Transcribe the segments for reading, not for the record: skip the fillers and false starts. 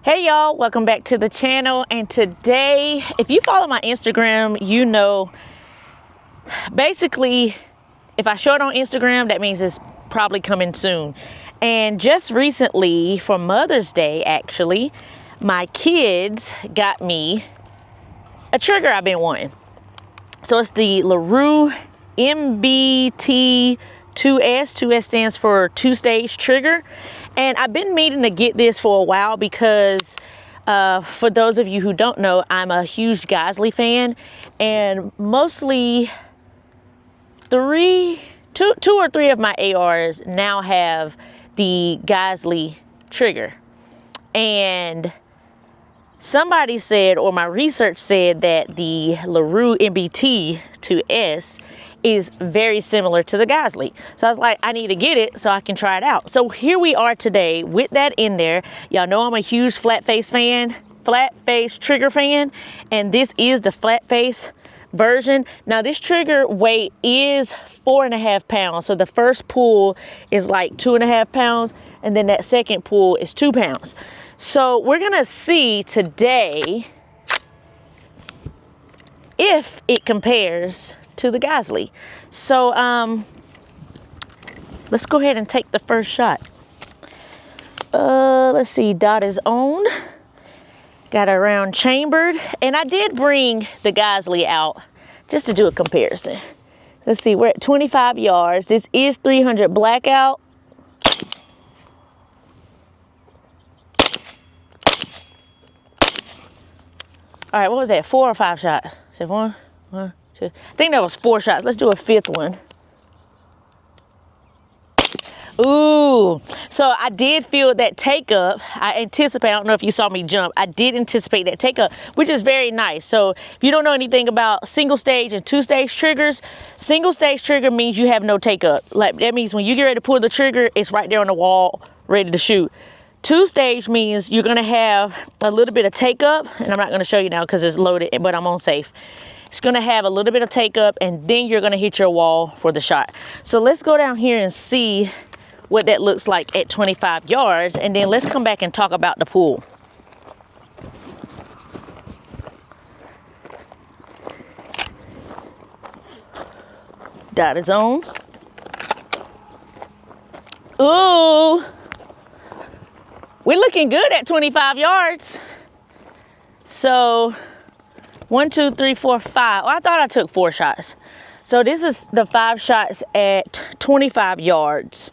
Hey y'all, welcome back to the channel. And today, if you follow my Instagram, you know basically if I show it on Instagram, that means it's probably coming soon. And just recently, for Mother's Day actually, my kids got me a trigger I've been wanting. So it's the Laroo MBT 2S. 2S stands for two-stage trigger. And I've been meaning to get this for a while because for those of you who don't know, I'm a huge Geissele fan, and mostly two or three of my ARs now have the Geissele trigger. And somebody said, or my research said, that the Laroo MBT 2S is very similar to the Geissele. So I was like, I need to get it so I can try it out. So here we are today with that in there. Y'all know I'm a huge flat face trigger fan, and this is the flat face version. Now this trigger weight is 4.5 pounds. So the first pull is like 2.5 pounds, and then that second pull is 2 pounds. So we're gonna see today if it compares to the Geissele. So let's go ahead and take the first shot. Let's see, dot is on. Got a round chambered, and I did bring the Geissele out just to do a comparison. Let's see, we're at 25 yards. This is 300 blackout. All right, what was that? 4 or 5 shots? Is it one, two? I think that was 4 shots. Let's do a 5th one. Ooh, so I did feel that take up. I don't know if you saw me jump. I did anticipate that take up, which is very nice. So if you don't know anything about single stage and 2-stage triggers, single stage trigger means you have no take up. Like that means when you get ready to pull the trigger, it's right there on the wall, ready to shoot. 2-stage means you're gonna have a little bit of take up, and I'm not gonna show you now because it's loaded, but I'm on safe. It's gonna have a little bit of take up, and then you're gonna hit your wall for the shot. So let's go down here and see what that looks like at 25 yards, and then let's come back and talk about the pool. Dot is on. Ooh, we're looking good at 25 yards. So 1, 2, 3, 4, 5. Oh, I thought I took 4 shots. So this is the 5 shots at 25 yards.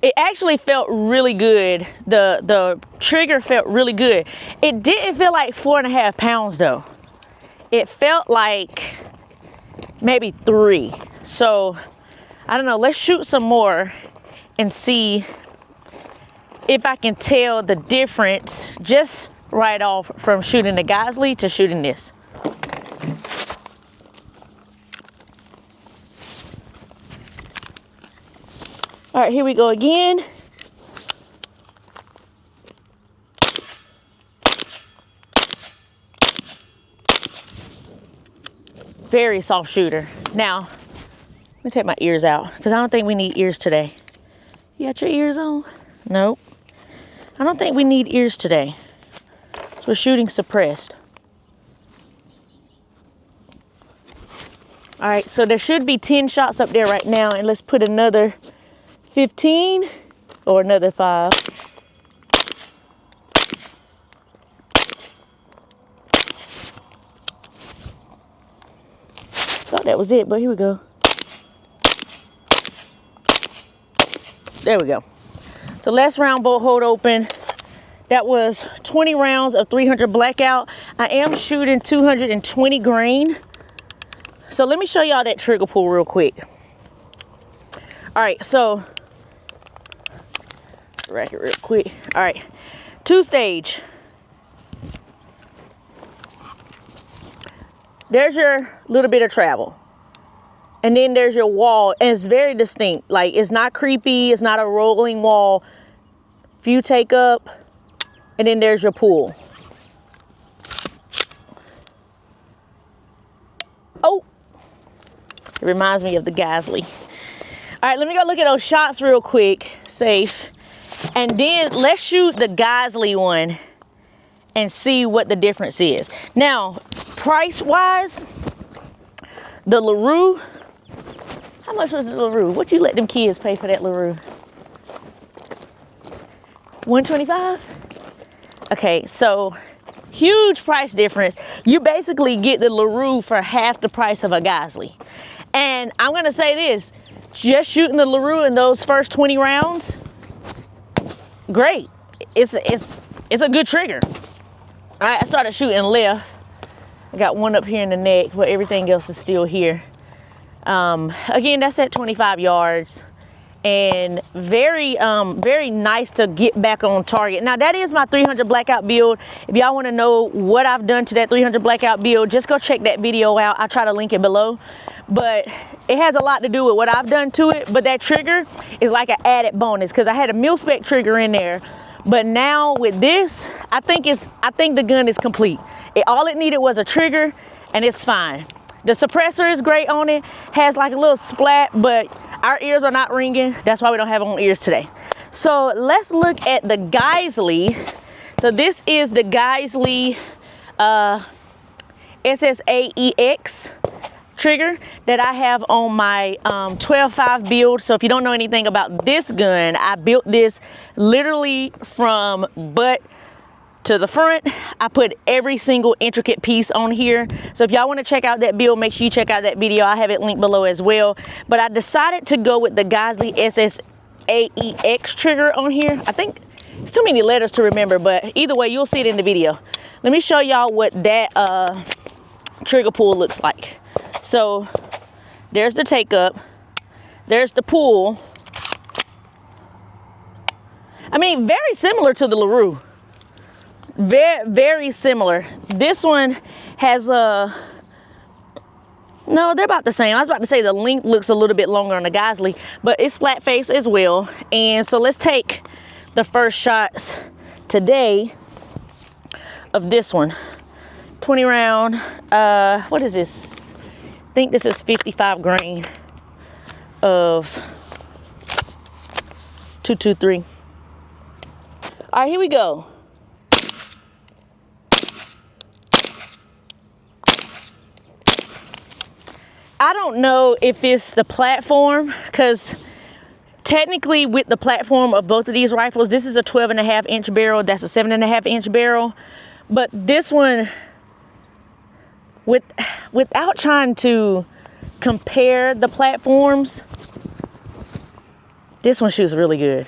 It actually felt really good. The trigger felt really good. It didn't feel like 4.5 pounds though. It felt like maybe 3. So I don't know, let's shoot some more and see if I can tell the difference just right off from shooting the Geissele to shooting this. All right, here we go again. Very soft shooter. Now, let me take my ears out because I don't think we need ears today. You got your ears on? Nope. I don't think we need ears today. So we're shooting suppressed. All right, so there should be 10 shots up there right now, and let's put another 15 or another 5. Thought that was it, but here we go. There we go. So last round, bolt hold open. That was 20 rounds of 300 blackout. I am shooting 220 grain. So let me show y'all that trigger pull real quick. All right, so rack it real quick. All right, 2-stage. There's your little bit of travel, and then there's your wall, and it's very distinct. Like, it's not creepy, it's not a rolling wall. Few take up, and then there's your pool. Oh, it reminds me of the Geissele. All right, let me go look at those shots real quick, safe. And then let's shoot the Geissele one and see what the difference is. Now, price wise, the Laroo, how much was the Laroo? What you let them kids pay for that Laroo? $125? Okay, so huge price difference. You basically get the Laroo for half the price of a Geissele. And I'm gonna say this, just shooting the Laroo in those first 20 rounds, great. It's a good trigger. All right, I started shooting left. I got one up here in the neck, but everything else is still here. Again, that's at 25 yards. And very nice to get back on target. Now that is my 300 blackout build. If y'all want to know what I've done to that 300 blackout build, just go check that video out. I'll try to link it below. But it has a lot to do with what I've done to it. But that trigger is like an added bonus because I had a mil-spec trigger in there. But now with this, I think the gun is complete. All it needed was a trigger, and it's fine. The suppressor is great on it. Has like a little splat, but our ears are not ringing. That's why we don't have on ears today. So let's look at the Geissele. So this is the Geissele ssa-e trigger that I have on my 12.5 build. So if you don't know anything about this gun, I built this literally from butt to the front. I put every single intricate piece on here. So if y'all want to check out that build, make sure you check out that video. I have it linked below as well. But I decided to go with the Geissele ssa-e trigger on here. I think it's too many letters to remember, but either way, you'll see it in the video. Let me show y'all what that trigger pull looks like. So there's the take up, there's the pull. I mean, very similar to the Laroo. Very similar. This one has no, they're about the same. I was about to say the length looks a little bit longer on the Geissele, but it's flat face as well. And so let's take the first shots today of this one. 20 round, what is this? I think this is 55 grain of 223. All right, here we go. I don't know if it's the platform, because technically with the platform of both of these rifles, this is a 12.5-inch barrel, that's a 7.5-inch barrel. But this one, without trying to compare the platforms, this one shoots really good.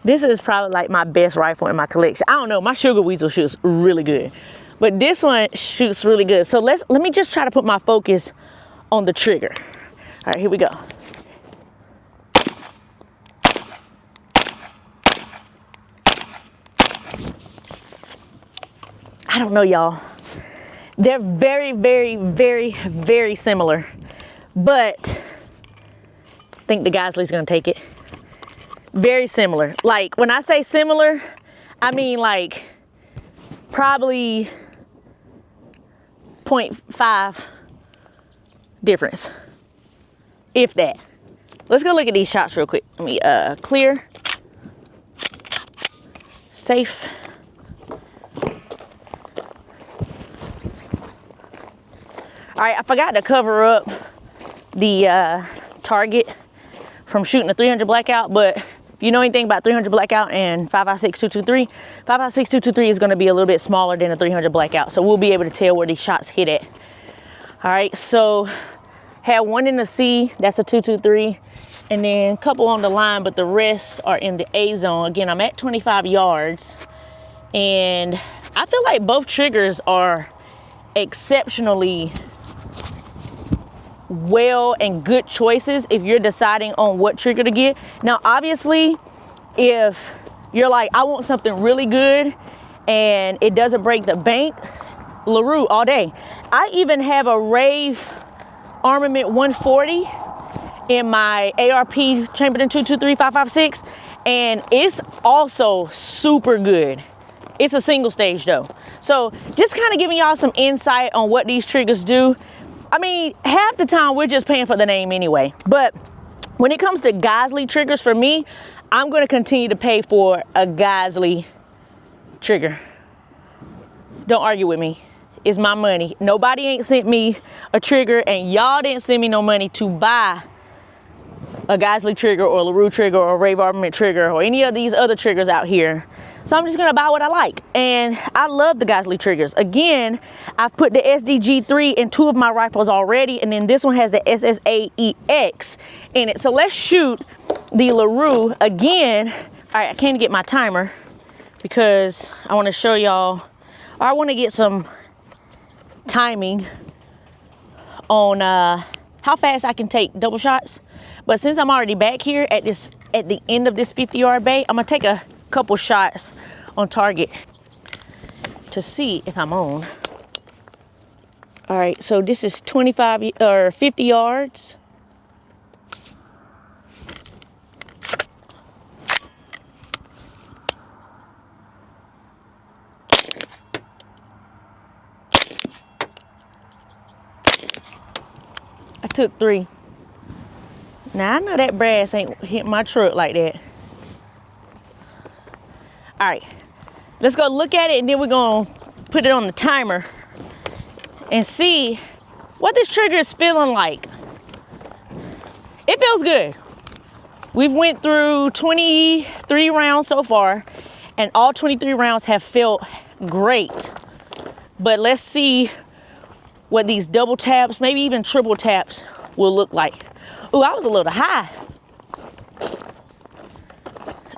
This is probably like my best rifle in my collection. I don't know, my Sugar Weasel shoots really good, but this one shoots really good. So let me just try to put my focus on the trigger. All right, here we go. I don't know, y'all. They're very similar, but I think the Geissele's gonna take it. Very similar. Like when I say similar, I mean like probably 0.5 difference, if that. Let's go look at these shots real quick. Let me clear, safe. All right, I forgot to cover up the target from shooting the 300 blackout, but if you know anything about 300 blackout and 5.56-223, 5.56-223 is gonna be a little bit smaller than a 300 blackout, so we'll be able to tell where these shots hit at. All right, so had one in the C, that's a 223, and then a couple on the line, but the rest are in the A zone. Again, I'm at 25 yards, and I feel like both triggers are exceptionally well and good choices if you're deciding on what trigger to get. Now, obviously, if you're like, I want something really good and it doesn't break the bank, Laroo all day. I even have a Rave Armament 140 in my ARP Chamberlain 223 5.56, and it's also super good. It's a single stage though. So just kind of giving y'all some insight on what these triggers do. I mean, half the time we're just paying for the name anyway. But when it comes to Geissele triggers, for me, I'm going to continue to pay for a Geissele trigger. Don't argue with me. It's my money. Nobody ain't sent me a trigger, and y'all didn't send me no money to buy a Geissele trigger or Laroo trigger or Rave Armament trigger or any of these other triggers out here. So I'm just gonna buy what I like. And I love the Geissele triggers. Again, I've put the SDG3 in 2 of my rifles already, and then this one has the ssa-ex in it. So let's shoot the Laroo again. All right, I can't get my timer because I wanna show y'all, or I wanna get some timing on how fast I can take double shots. But since I'm already back here at the end of this 50-yard bay, I'm gonna take a couple shots on target to see if I'm on. All right, so this is 25 or 50 yards. I took 3. Now I know that brass ain't hit my truck like that. All right, let's go look at it, and then we're gonna put it on the timer and see what this trigger is feeling like. It feels good. We've went through 23 rounds so far, and all 23 rounds have felt great. But let's see what these double taps, maybe even triple taps, will look like. Ooh, I was a little high.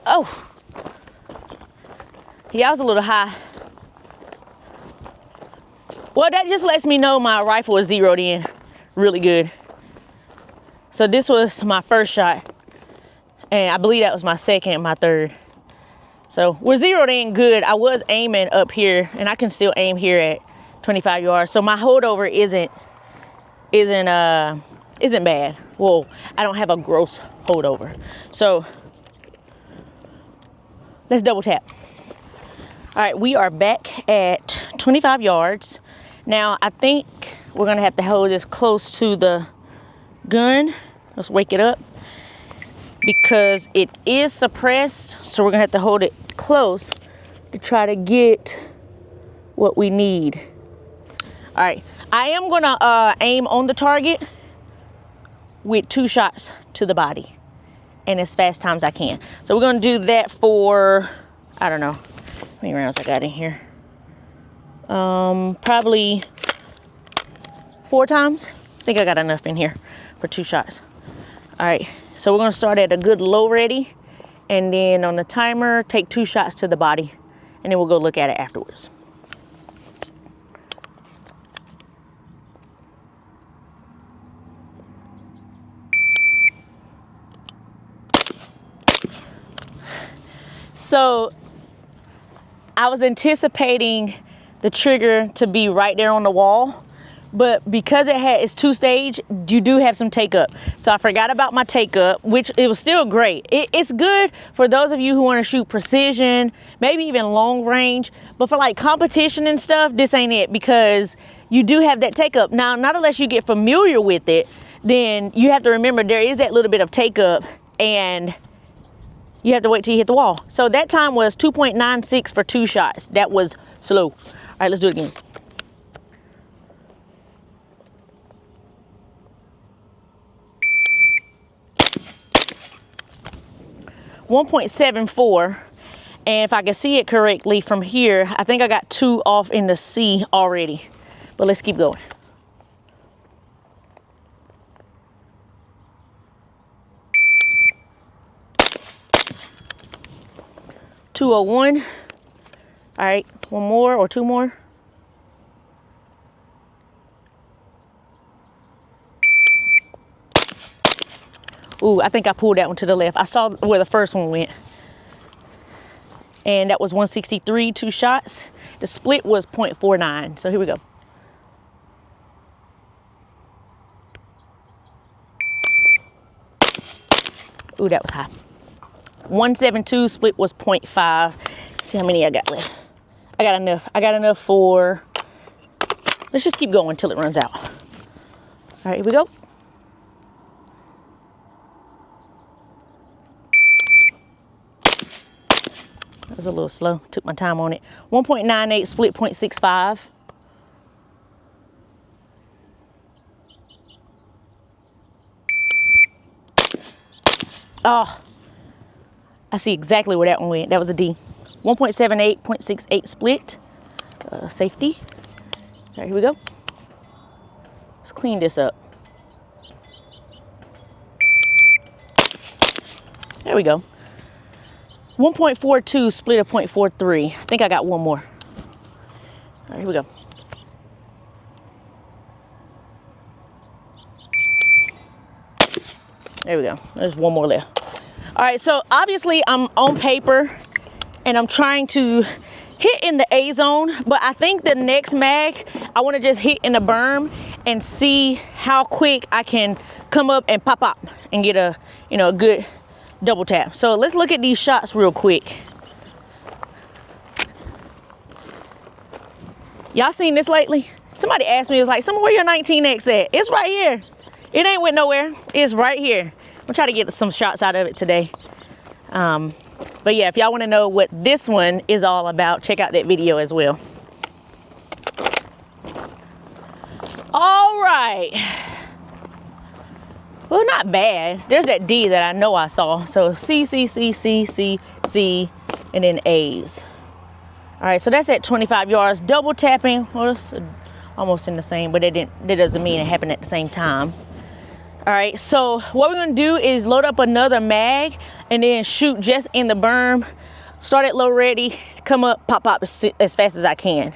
Oh. Yeah, I was a little high. Well, that just lets me know my rifle is zeroed in really good. So this was my first shot, and I believe that was my second, my third. So we're zeroed in good. I was aiming up here, and I can still aim here at 25 yards. So my holdover isn't bad. Well, I don't have a gross holdover. So let's double tap. All right, we are back at 25 yards. Now, I think we're gonna have to hold this close to the gun. Let's wake it up because it is suppressed. So we're gonna have to hold it close to try to get what we need. All right, I am gonna aim on the target with 2 shots to the body and as fast time as I can. So we're gonna do that for, I don't know how many rounds I got in here. Probably 4 times. I think I got enough in here for 2 shots. All right, so we're gonna start at a good low ready, and then on the timer, take 2 shots to the body, and then we'll go look at it afterwards. So I was anticipating the trigger to be right there on the wall, but because it's 2-stage, you do have some take up. So I forgot about my take up, which it was still great. It's good for those of you who want to shoot precision, maybe even long range, but for like competition and stuff, this ain't it, because you do have that take up. Now, not unless you get familiar with it, then you have to remember there is that little bit of take up, and you have to wait till you hit the wall. So that time was 2.96 for 2 shots. That was slow. All right, let's do it again. .74, and if I can see it correctly from here, I think I got 2 off in the C already. But let's keep going. .201. All right, 1 more or 2 more. Ooh, I think I pulled that one to the left. I saw where the first one went. And that was 163, 2 shots. The split was .49. So here we go. Ooh, that was high. 172, split was .5. See how many I got left. I got enough. I got enough for, let's just keep going until it runs out. All right, here we go. It was a little slow. Took my time on it. 1.98 split, 0.65. Oh, I see exactly where that one went. That was a D. 1.78, 0.68 split. Safety. All right, here we go. Let's clean this up. There we go. 1.42 split of 0.43. I think I got one more. All right, here we go. There we go. There's one more left. All right, so obviously I'm on paper and I'm trying to hit in the A zone, but I think the next mag, I want to just hit in the berm and see how quick I can come up and pop and get a, you know, a good double tap. So let's look at these shots real quick. Y'all seen this lately? Somebody asked me, it was like, where your 19X at? It's right here. It ain't went nowhere. It's right here. I'll try to get some shots out of it today. But yeah, if y'all want to know what this one is all about, check out that video as well. All right. Well, not bad. There's that D that I know I saw. So C, C, C, C, C, C, and then A's. All right, so that's at 25 yards. Double tapping, well, it's almost in the same, but that doesn't mean it happened at the same time. All right, so what we're gonna do is load up another mag and then shoot just in the berm. Start at low ready, come up, pop as fast as I can.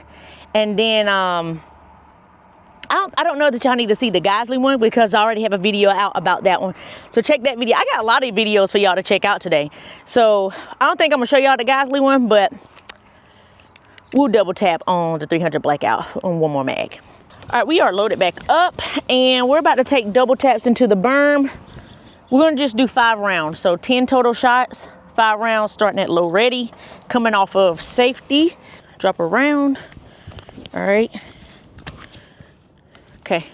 And then, I don't know that y'all need to see the Geissele one because I already have a video out about that one. So check that video. I got a lot of videos for y'all to check out today. So I don't think I'm gonna show y'all the Geissele one, but we'll double tap on the 300 blackout on one more mag. All right, we are loaded back up and we're about to take double taps into the berm. We're gonna just do 5 rounds. So 10 total shots, 5 rounds starting at low ready, coming off of safety. Drop a round. All right. Okay,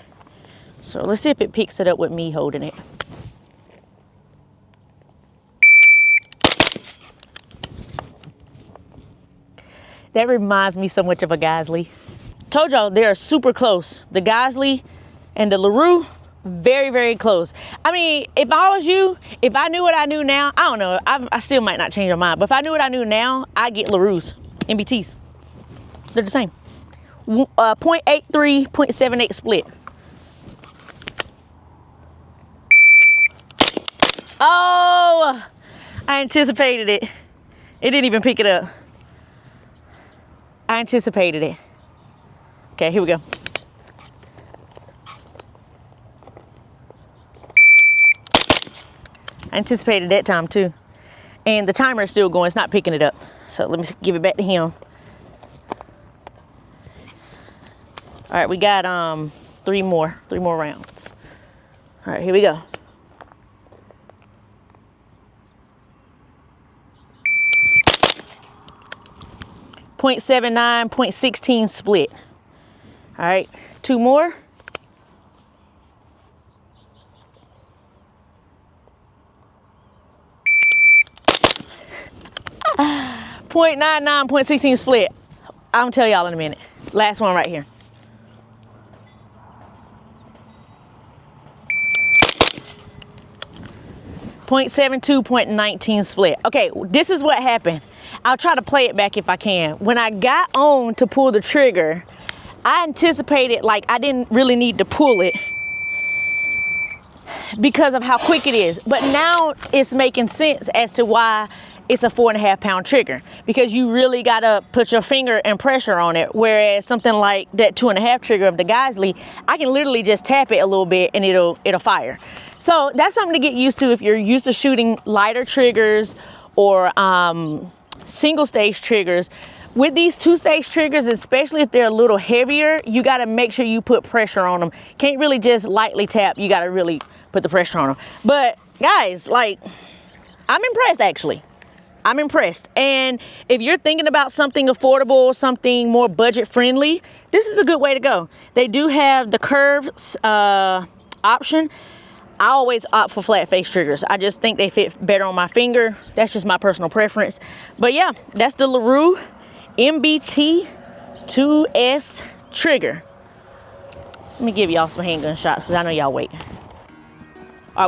so let's see if it picks it up with me holding it. That reminds me so much of a Geissele. Told y'all they are super close. The Geissele and the Laroo, very, very close. I mean, if I was you, if I knew what I knew now, I don't know, I still might not change my mind, but if I knew what I knew now, I'd get Laroos, MBTs. They're the same. 0.83, 0.78 split. Oh, I anticipated it. It didn't even pick it up. I anticipated it. Okay, here we go. I anticipated that time too. And the timer is still going, it's not picking it up. So let me give it back to him. All right, we got 3 more rounds. All right, here we go. .79, 0.16 split. All right, 2 more. .99, 0.16 split. I'll tell y'all in a minute. Last one right here. .72, 0.19 split. Okay, this is what happened. I'll try to play it back if I can. When I got on to pull the trigger, I anticipated like I didn't really need to pull it because of how quick it is. But now it's making sense as to why it's a 4.5 pound trigger, because you really gotta put your finger and pressure on it. Whereas something like that 2.5 trigger of the Geissele, I can literally just tap it a little bit and it'll fire. So that's something to get used to if you're used to shooting lighter triggers or single stage triggers. With these 2-stage triggers, especially if they're a little heavier, you gotta make sure you put pressure on them. Can't really just lightly tap, you gotta really put the pressure on them. But guys, like, I'm impressed actually. I'm impressed. And if you're thinking about something affordable, something more budget friendly, this is a good way to go. They do have the curved option. I always opt for flat face triggers. I just think they fit better on my finger. That's just my personal preference. But yeah, that's the Laroo MBT 2S trigger. Let me give y'all some handgun shots because I know y'all wait.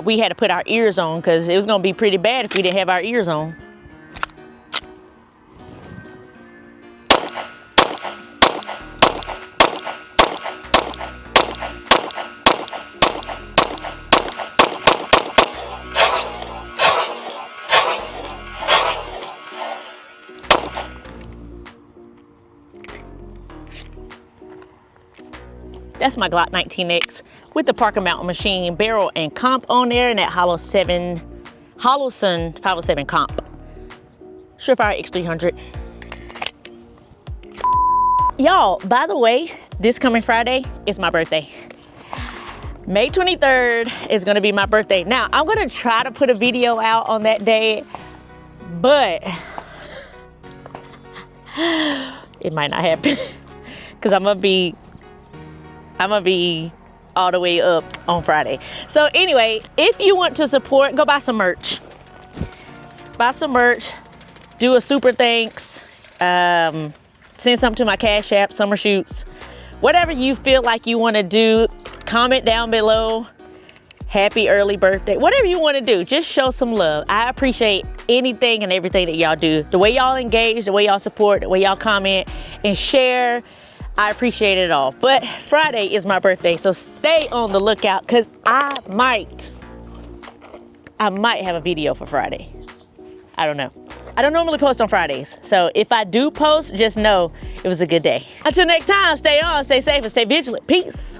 We had to put our ears on because it was gonna be pretty bad if we didn't have our ears on. That's my Glock 19X with the Parker Mountain machine barrel and comp on there, and that Holosun 507 comp. Surefire X300. Y'all, by the way, this coming Friday is my birthday. May 23rd is gonna be my birthday. Now, I'm gonna try to put a video out on that day, but it might not happen because I'm gonna be all the way up on Friday. So anyway, if you want to support, go buy some merch. Buy some merch, do a super thanks, send something to my Cash App, Summer Shoots. Whatever you feel like you want to do, comment down below. Happy early birthday. Whatever you want to do, just show some love. I appreciate anything and everything that y'all do. The way y'all engage, the way y'all support, the way y'all comment and share. I appreciate it all. But Friday is my birthday, so stay on the lookout because I might have a video for Friday. I don't know. I don't normally post on Fridays, so if I do post, just know it was a good day. Until next time, stay on, stay safe, and stay vigilant. Peace.